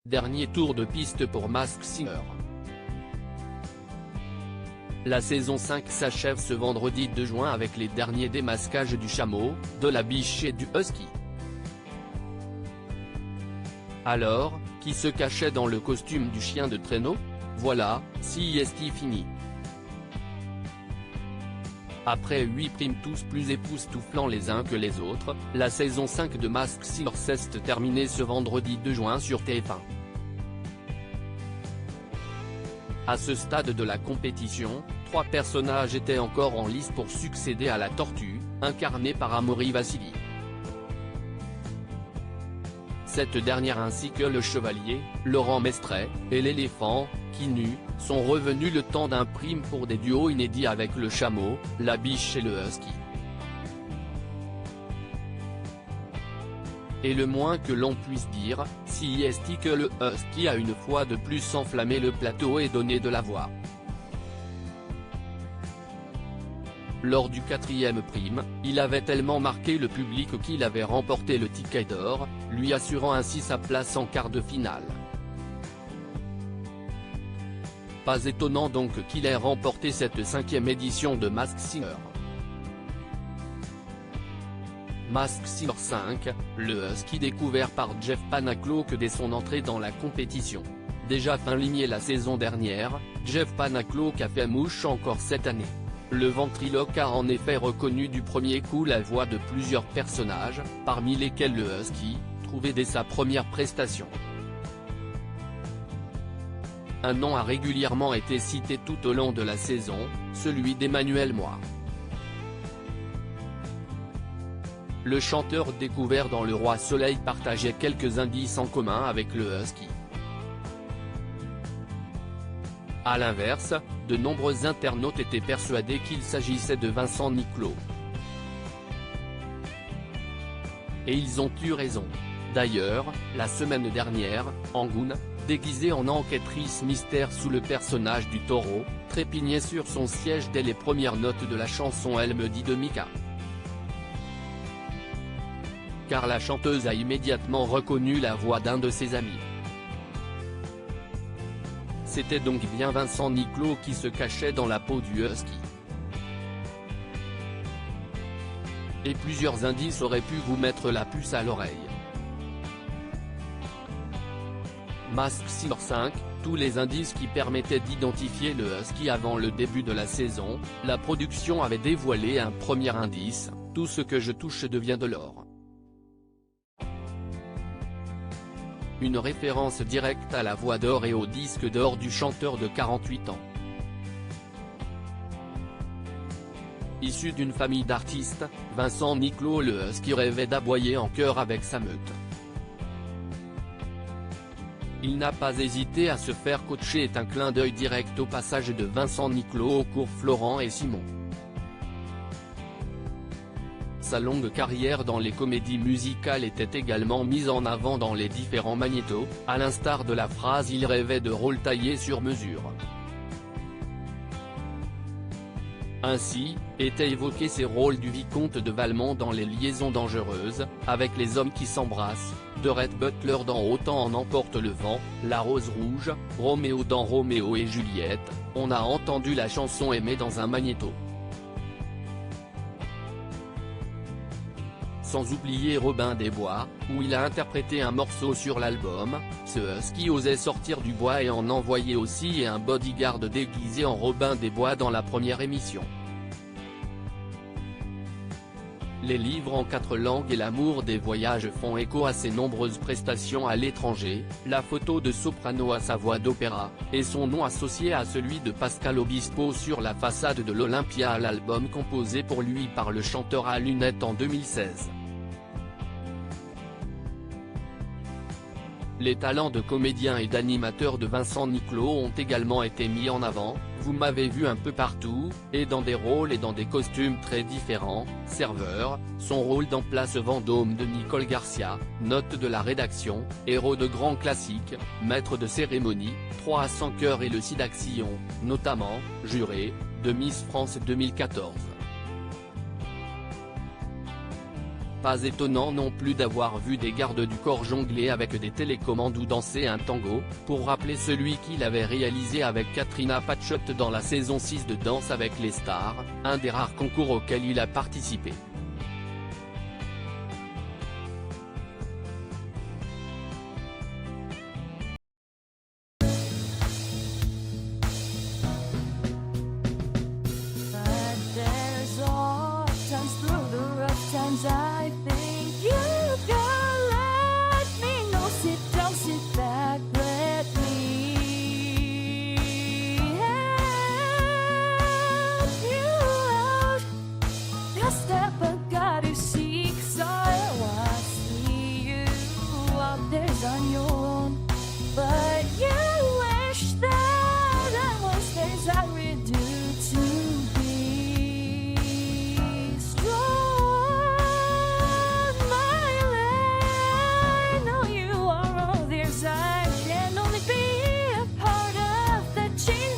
Dernier tour de piste pour Masked Singer. La saison 5 s'achève ce vendredi 2 juin avec les derniers démasquages du chameau, de la biche et du husky. Alors, qui se cachait dans le costume du chien de traîneau? Voilà, c'est fini. Après 8 primes tous plus époustouflants les uns que les autres, la saison 5 de Masked Singer s'est terminée ce vendredi 2 juin sur TF1. À ce stade de la compétition, 3 personnages étaient encore en lice pour succéder à la tortue, incarnée par Amaury Vassili. Cette dernière ainsi que le chevalier, Laurent Mestret, et l'éléphant, Kinu, sont revenus le temps d'un prime pour des duos inédits avec le chameau, la biche et le husky. Et le moins que l'on puisse dire, c'est que le husky a une fois de plus enflammé le plateau et donné de la voix. Lors du 4e prime, il avait tellement marqué le public qu'il avait remporté le ticket d'or, lui assurant ainsi sa place en quart de finale. Pas étonnant donc qu'il ait remporté cette 5e édition de Masked Singer. Masked Singer 5, le husky découvert par Jeff Panaclock dès son entrée dans la compétition. Déjà fin limier la saison dernière, Jeff Panaclock a fait mouche encore cette année. Le ventriloque a en effet reconnu du premier coup la voix de plusieurs personnages, parmi lesquels le husky, trouvé dès sa première prestation. Un nom a régulièrement été cité tout au long de la saison, celui d'Emmanuel Moix. Le chanteur découvert dans Le Roi Soleil partageait quelques indices en commun avec le husky. A l'inverse, de nombreux internautes étaient persuadés qu'il s'agissait de Vincent Niclot. Et ils ont eu raison. D'ailleurs, la semaine dernière, Angoune, déguisée en enquêtrice mystère sous le personnage du taureau, trépignait sur son siège dès les premières notes de la chanson Elle me dit de Mika. Car la chanteuse a immédiatement reconnu la voix d'un de ses amis. C'était donc bien Vincent Niclot qui se cachait dans la peau du husky. Et plusieurs indices auraient pu vous mettre la puce à l'oreille. Masked Singer 5, tous les indices qui permettaient d'identifier le husky avant le début de la saison, la production avait dévoilé un premier indice, tout ce que je touche devient de l'or. Une référence directe à la voix d'or et au disque d'or du chanteur de 48 ans. Issu d'une famille d'artistes, Vincent Niclot le husky rêvait d'aboyer en chœur avec sa meute. Il n'a pas hésité à se faire coacher est un clin d'œil direct au passage de Vincent Niclot au cours Florent et Simon. Sa longue carrière dans les comédies musicales était également mise en avant dans les différents magnétos, à l'instar de la phrase « Il rêvait de rôles taillés sur mesure ». Ainsi, étaient évoqués ces rôles du vicomte de Valmont dans Les Liaisons dangereuses, avec Les hommes qui s'embrassent, de Rhett Butler dans Autant en emporte le vent, La rose rouge, Roméo dans Roméo et Juliette, on a entendu la chanson aimée dans un magnéto. Sans oublier Robin des Bois, où il a interprété un morceau sur l'album, ce husky osait sortir du bois et en envoyer aussi un bodyguard déguisé en Robin des Bois dans la première émission. Les livres en 4 langues et l'amour des voyages font écho à ses nombreuses prestations à l'étranger, la photo de soprano à sa voix d'opéra, et son nom associé à celui de Pascal Obispo sur la façade de l'Olympia à l'album composé pour lui par le chanteur à lunettes en 2016. Les talents de comédien et d'animateur de Vincent Niclot ont également été mis en avant, vous m'avez vu un peu partout, et dans des rôles et dans des costumes très différents, serveur, son rôle dans Place Vendôme de Nicole Garcia, note de la rédaction, héros de grands classiques, maître de cérémonie, 3 à 100 cœurs et le Sidaction, notamment, juré, de Miss France 2014. Pas étonnant non plus d'avoir vu des gardes du corps jongler avec des télécommandes ou danser un tango, pour rappeler celui qu'il avait réalisé avec Katrina Patchett dans la saison 6 de Danse avec les stars, un des rares concours auxquels il a participé. I think you can let me know. Sit down, sit back, let me help you out. Just step I gotta seek, so I see you out there on your own. But you wish that I was things I would do to be strong. I can only be a part of the change.